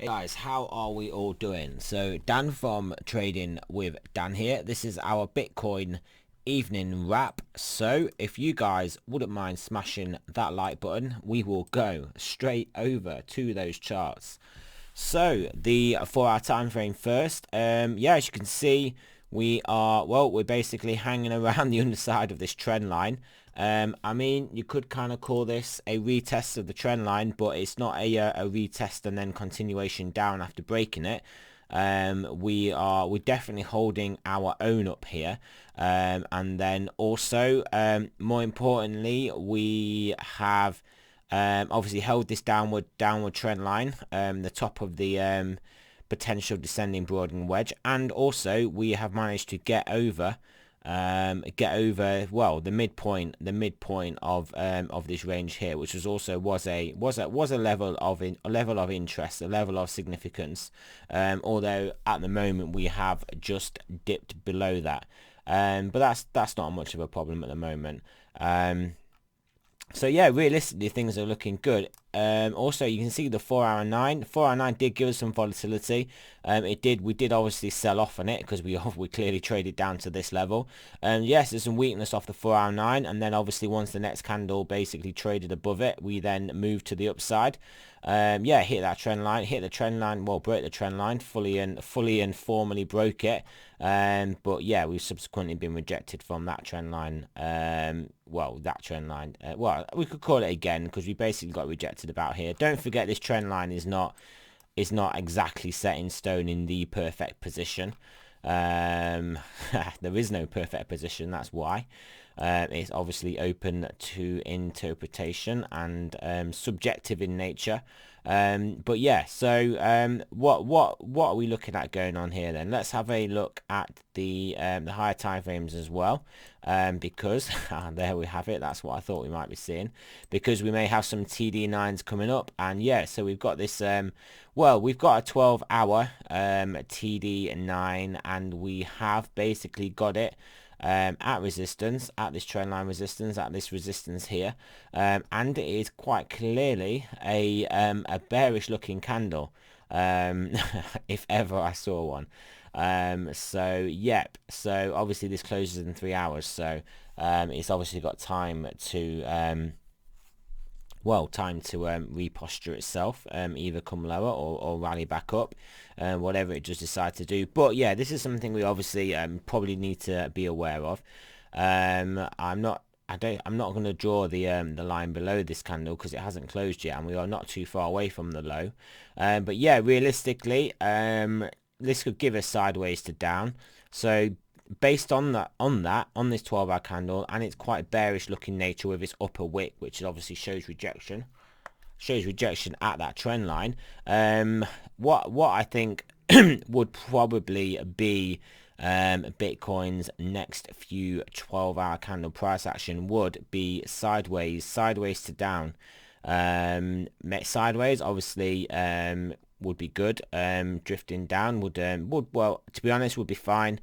Hey guys, how are we all doing? So Dan from Trading with Dan here. This is our Bitcoin evening wrap. So if you guys wouldn't mind smashing that like button, we will go straight over to those charts. So the 4 hour time frame first. Yeah, as you can see, we're basically hanging around the underside of this trend line. I mean, you could kind of call this a retest of the trend line, but it's not a retest and then continuation down after breaking it. We're definitely holding our own up here, and then also more importantly, we have obviously held this downward trend line, the top of the potential descending broadening wedge, and also we have managed to get over well the midpoint of this range here, which was also was a level of interest, a level of significance, although at the moment we have just dipped below that, but that's not much of a problem at the moment. So yeah, realistically things are looking good. Also, you can see the 4 hour 9. 4 hour 9 did give us some volatility. We did obviously sell off on it because we clearly traded down to this level. Yes, there's some weakness off the 4 hour 9, and then obviously once the next candle basically traded above it, we then moved to the upside. Yeah, hit the trend line, well, broke the trend line fully and formally broke it. But yeah, we've subsequently been rejected from that trend line. Well, we could call it again because we basically got rejected about here. Don't forget, this trend line is not exactly set in stone in the perfect position. There is no perfect position, that's why. It's obviously open to interpretation and subjective in nature. But yeah, so what are we looking at going on here then? Let's have a look at the higher time frames as well, because there we have it. That's what I thought we might be seeing, because we may have some TD9s coming up. And yeah, so we've got this well, we've got a 12-hour TD9, and we have basically got it at resistance, at this trendline resistance, at this resistance here, and it is quite clearly a bearish looking candle, if ever I saw one. So yep, so obviously this closes in 3 hours, so it's obviously got time to reposture itself, either come lower or rally back up, whatever it just decide to do. But yeah, this is something we obviously probably need to be aware of. I'm not going to draw the line below this candle because it hasn't closed yet, and we are not too far away from the low. But yeah, realistically, this could give us sideways to down. So based on this 12-hour candle and its quite bearish looking nature with its upper wick, which obviously shows rejection at that trend line, what I think would probably be Bitcoin's next few 12-hour candle price action would be sideways to down. Sideways obviously would be good. Drifting down would well, to be honest, would be fine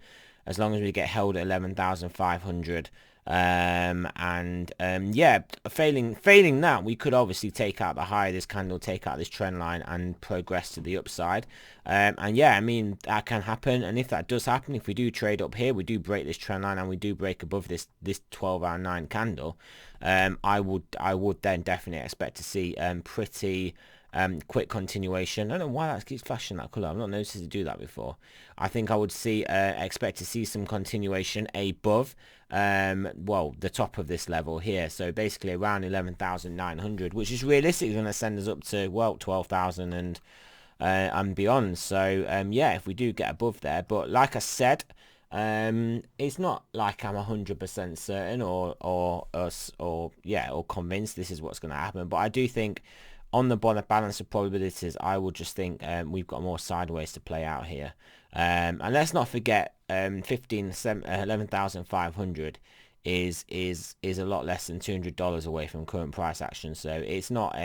as long as we get held at 11,500. Yeah, failing that, we could obviously take out the high of this candle, take out this trend line, and progress to the upside. And yeah, I mean, that can happen, and if that does happen, if we do trade up here, we do break this trend line and we do break above this 12-hour 9 candle, I would then definitely expect to see pretty quick continuation. I don't know why that keeps flashing that color. I've not noticed to do that before. I think I would expect to see some continuation above well, the top of this level here, so basically around 11,900, which is realistically going to send us up to, well, 12,000 and beyond. So yeah, if we do get above there, but like I said, it's not like I'm 100% certain or convinced this is what's going to happen, but I do think on the balance of probabilities, I would just think we've got more sideways to play out here. And let's not forget, 11,500 is a lot less than $200 away from current price action. So it's not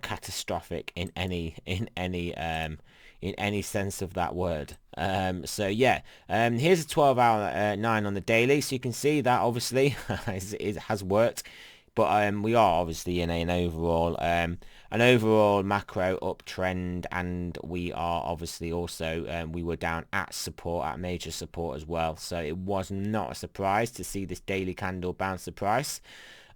catastrophic in any sense of that word. So yeah, here's a 12-hour 9 on the daily, so you can see that obviously it has worked. But we are obviously in an overall an overall macro uptrend, and we are obviously also we were down at support, at major support as well. So it was not a surprise to see this daily candle bounce the price.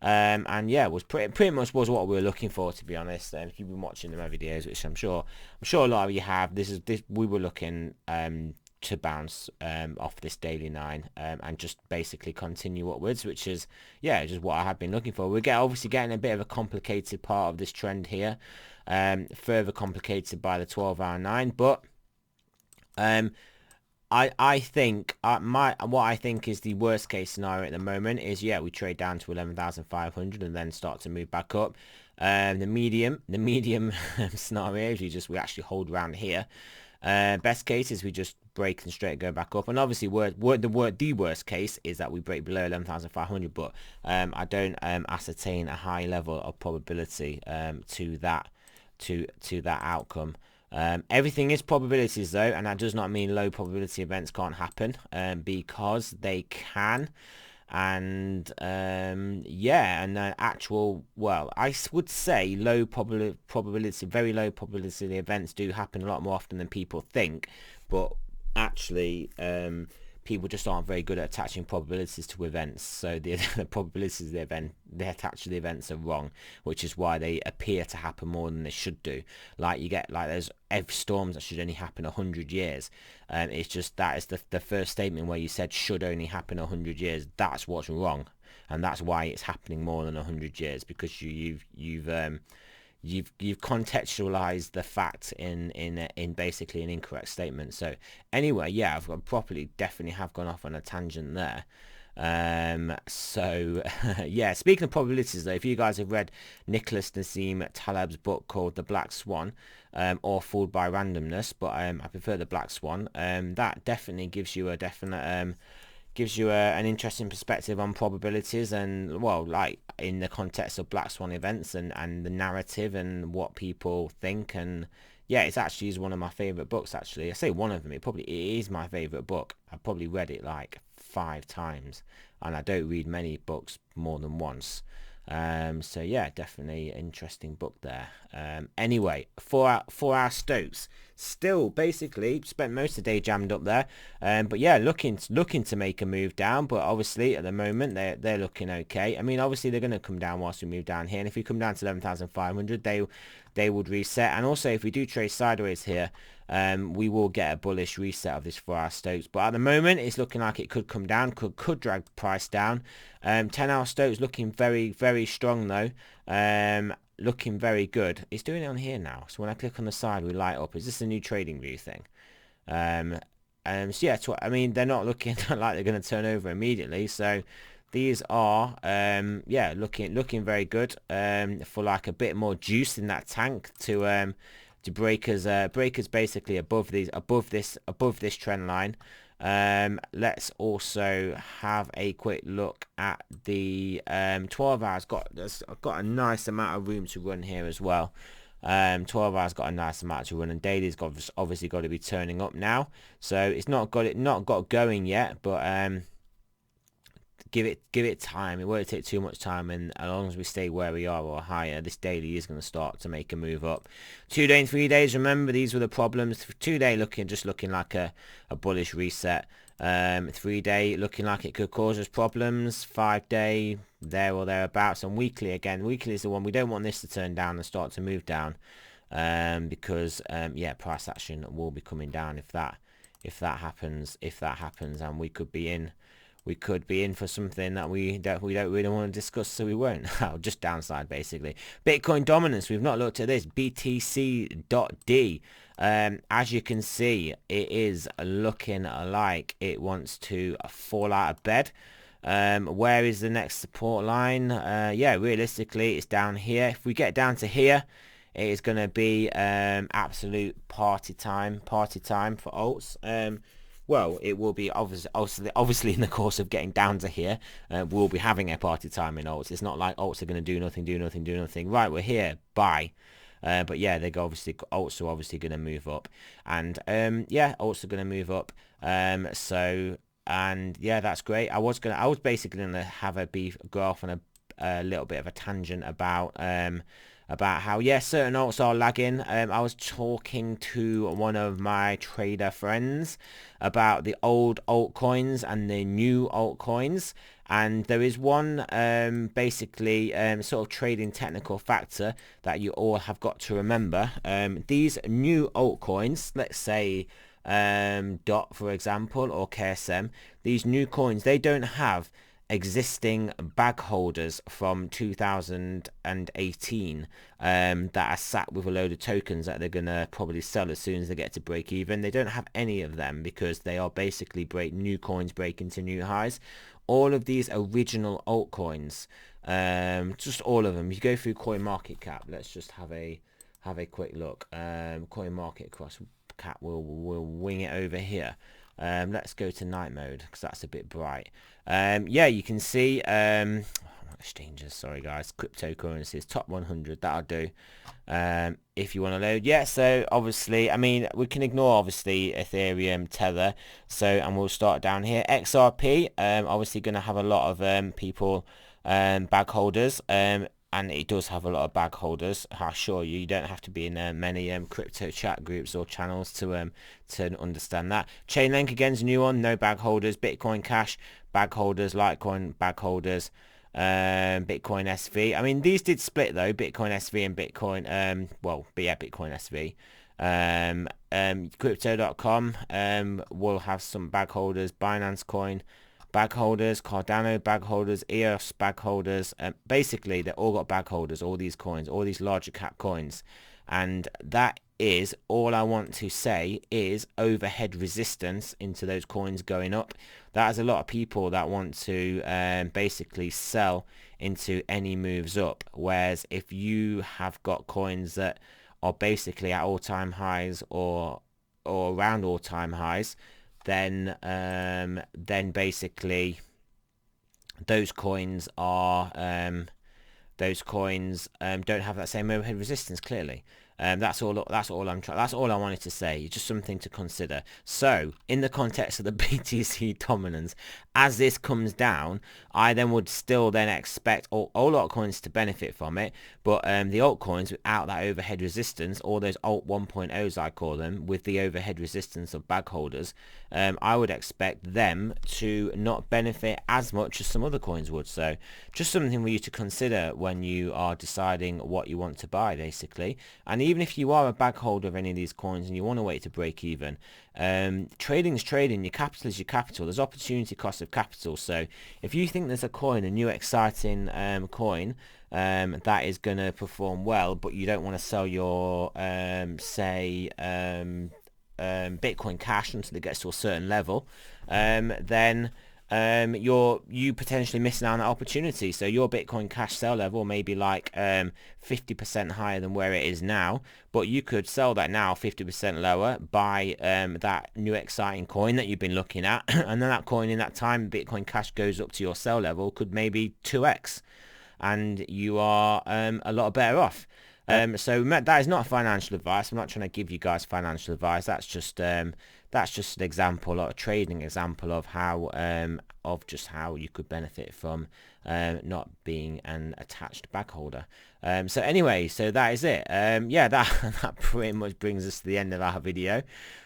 And yeah, it was pretty much was what we were looking for, to be honest. If you've been watching my videos, which I'm sure a lot of you have, this we were looking to bounce off this daily 9 and just basically continue upwards, which is, yeah, just what I have been looking for. We're obviously getting a bit of a complicated part of this trend here, further complicated by the 12-hour 9, but I think what I think is the worst case scenario at the moment is, yeah, we trade down to 11,500 and then start to move back up. The medium scenario is we actually hold around here. Best case is we just break and straight go back up, and obviously the worst case is that we break below 11,500, but I don't ascertain a high level of probability to that outcome. Everything is probabilities though, and that does not mean low probability events can't happen, because they can. And yeah, and actual, well, I would say low probability, very low probability events do happen a lot more often than people think, but actually people just aren't very good at attaching probabilities to events. So the probabilities of the event they attach to the events are wrong, which is why they appear to happen more than they should do. Like you get there's storms that should only happen 100 years. It's just that is the first statement where you said should only happen 100 years. That's what's wrong, and that's why it's happening more than 100 years, because you've contextualized the fact in basically an incorrect statement. So anyway, yeah, definitely have gone off on a tangent there. So yeah, speaking of probabilities though, if you guys have read Nicholas Nassim Taleb's book called The Black Swan, or Fooled by Randomness, but I prefer The Black Swan, that definitely gives you a definite an interesting perspective on probabilities, and well, like in the context of Black Swan events and the narrative and what people think. And yeah, it's actually is one of my favorite books. Actually, I say one of them, it is my favorite book. I've probably read it like 5 times, and I don't read many books more than once. So yeah, definitely interesting book there. Anyway, for our Stokes, still basically spent most of the day jammed up there, but yeah, looking to make a move down, but obviously at the moment they're looking okay. I mean, obviously they're going to come down whilst we move down here, and if we come down to 11,500, they would reset. And also if we do trade sideways here, we will get a bullish reset of this 4-hour Stokes, but at the moment it's looking like it could come down, could drag the price down. 10-hour Stokes looking very, very strong though, looking very good. It's doing it on here now, so when I click on the side we light up. Is this a new TradingView thing? So yeah, I mean, they're not looking like they're going to turn over immediately, so these are yeah, looking very good, for like a bit more juice in that tank to breakers basically above this trend line. Let's also have a quick look at the 12 hours. I've got a nice amount of room to run here as well. 12 hours got a nice amount to run, and daily's obviously got to be turning up now, so it's not got going yet, but give it time. It won't take too much time, and as long as we stay where we are or higher, this daily is going to start to make a move up. 2-day and 3 days, remember, these were the problems. 2-day looking like a bullish reset. 3-day looking like it could cause us problems. 5-day there or thereabouts, and weekly again. Weekly is the one we don't want this to turn down and start to move down, because yeah, price action will be coming down if that happens, and we could be in for something that we don't really want to discuss, so we won't. Just downside basically. Bitcoin dominance, we've not looked at this. BTC.D, as you can see, it is looking like it wants to fall out of bed. Where is the next support line? Yeah, realistically it's down here. If we get down to here, it is going to be absolute party time for alts. Well, it will be obviously in the course of getting down to here, we'll be having a party time in alts. It's not like alts are going to do nothing. Right, we're here, buy. But yeah, alts are obviously going to move up, and yeah, alts are going to move up. So, and yeah, that's great. I was basically going to have go off on a little bit of a tangent about about how, yeah, certain alts are lagging. I was talking to one of my trader friends about the old altcoins and the new altcoins, and there is one basically sort of trading technical factor that you all have got to remember. These new altcoins, let's say DOT for example, or KSM, these new coins, they don't have existing bag holders from 2018 that are sat with a load of tokens that they're gonna probably sell as soon as they get to break even. They don't have any of them because they are basically new coins breaking to new highs. All of these original altcoins, just all of them. You go through CoinMarketCap. Let's just have a quick look. CoinMarketCap will wing it over here. Let's go to night mode because that's a bit bright. Yeah, you can see exchanges, sorry guys, cryptocurrencies, top 100, that'll do. If you want to load, yeah, so obviously, I mean, we can ignore obviously Ethereum, Tether, so, and we'll start down here. XRP, obviously going to have a lot of people, bag holders, and it does have a lot of bag holders. I assure you, you don't have to be in many crypto chat groups or channels to understand that. Chainlink again is a new one, no bag holders. Bitcoin Cash, bag holders. Litecoin, bag holders. Bitcoin SV. I mean, these did split though. Bitcoin SV and Bitcoin. Well, but yeah, Bitcoin SV. Crypto.com will have some bag holders. Binance Coin, bag holders. Cardano, bag holders. EOS, bag holders. Basically, they all got bag holders, all these coins, all these larger cap coins. And that is all I want to say is overhead resistance into those coins going up. That is a lot of people that want to basically sell into any moves up. Whereas if you have got coins that are basically at all-time highs or around all-time highs, then basically those coins are don't have that same overhead resistance clearly. That's all I wanted to say. Just something to consider. So in the context of the BTC dominance, as this comes down, I then would still then expect all altcoins to benefit from it, but the altcoins without that overhead resistance, or those alt 1.0s I call them, with the overhead resistance of bag holders, I would expect them to not benefit as much as some other coins would. So just something for you to consider when you are deciding what you want to buy, basically. And even if you are a bag holder of any of these coins and you want to wait to break even, trading is trading, your capital is your capital. There's opportunity cost of capital. So if you think there's a coin, a new exciting coin that is going to perform well, but you don't want to sell your say Bitcoin Cash until it gets to a certain level, then you potentially missing out on that opportunity. So your Bitcoin Cash sell level may be like 50% higher than where it is now, but you could sell that now 50% lower, buy that new exciting coin that you've been looking at, and then that coin in that time Bitcoin Cash goes up to your sell level, could maybe 2x, and you are a lot better off. So that is not financial advice. I'm not trying to give you guys financial advice. That's just an example, or a trading example of how just how you could benefit from not being an attached bag holder. So anyway, so that is it. Yeah, that pretty much brings us to the end of our video.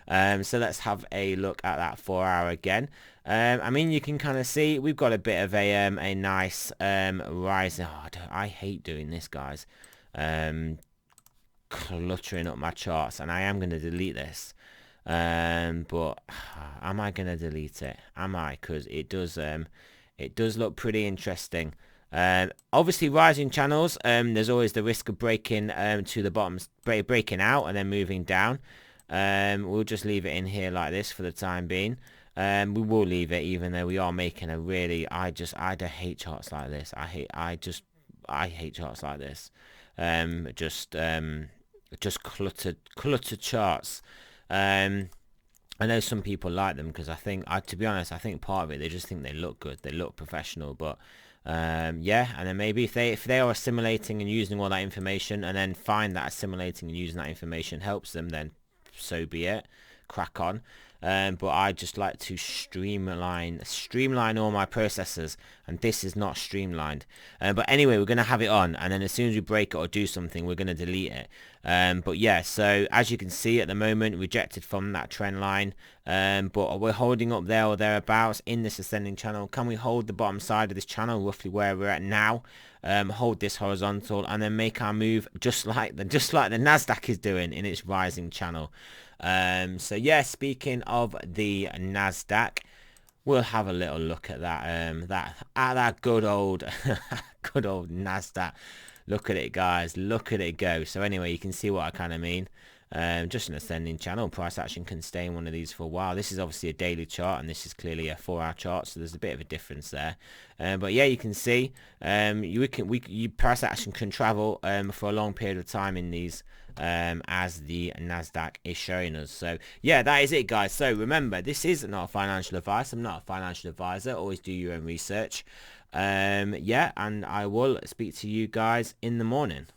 So let's have a look at that 4 hour again. I mean, you can kind of see we've got a bit of a nice rise. Oh, I hate doing this, guys. Cluttering up my charts, and I am going to delete this, but am I going to delete it? Am I? Because it does look pretty interesting. Obviously rising channels, there's always the risk of breaking to the bottom, breaking out and then moving down. We'll just leave it in here like this for the time being. We will leave it, even though we are making a really, I hate charts like this. I hate charts like this. Just cluttered charts. I know some people like them because to be honest, I think part of it, they just think they look good, they look professional. But yeah, and then maybe if they are assimilating and using all that information, and then find that assimilating and using that information helps them, then so be it, crack on. But I just like to streamline all my processes, and this is not streamlined. But anyway, we're going to have it on, and then as soon as we break it or do something, we're going to delete it. But yeah, so as you can see at the moment, rejected from that trend line, but we're holding up there or thereabouts in this ascending channel. Can we hold the bottom side of this channel, roughly where we're at now? Hold this horizontal and then make our move just like the Nasdaq is doing in its rising channel. So yeah, speaking of the Nasdaq, we'll have a little look at that that good old good old Nasdaq. Look at it, guys, look at it go. So anyway, you can see what I kind of mean. Just an ascending channel. Price action can stay in one of these for a while. This is obviously a daily chart, and this is clearly a 4-hour chart, so there's a bit of a difference there. But yeah, you can see price action can travel for a long period of time in these, as the Nasdaq is showing us. So yeah, that is it, guys. So remember, this is not financial advice. I'm not a financial advisor. Always do your own research. Yeah, and I will speak to you guys in the morning.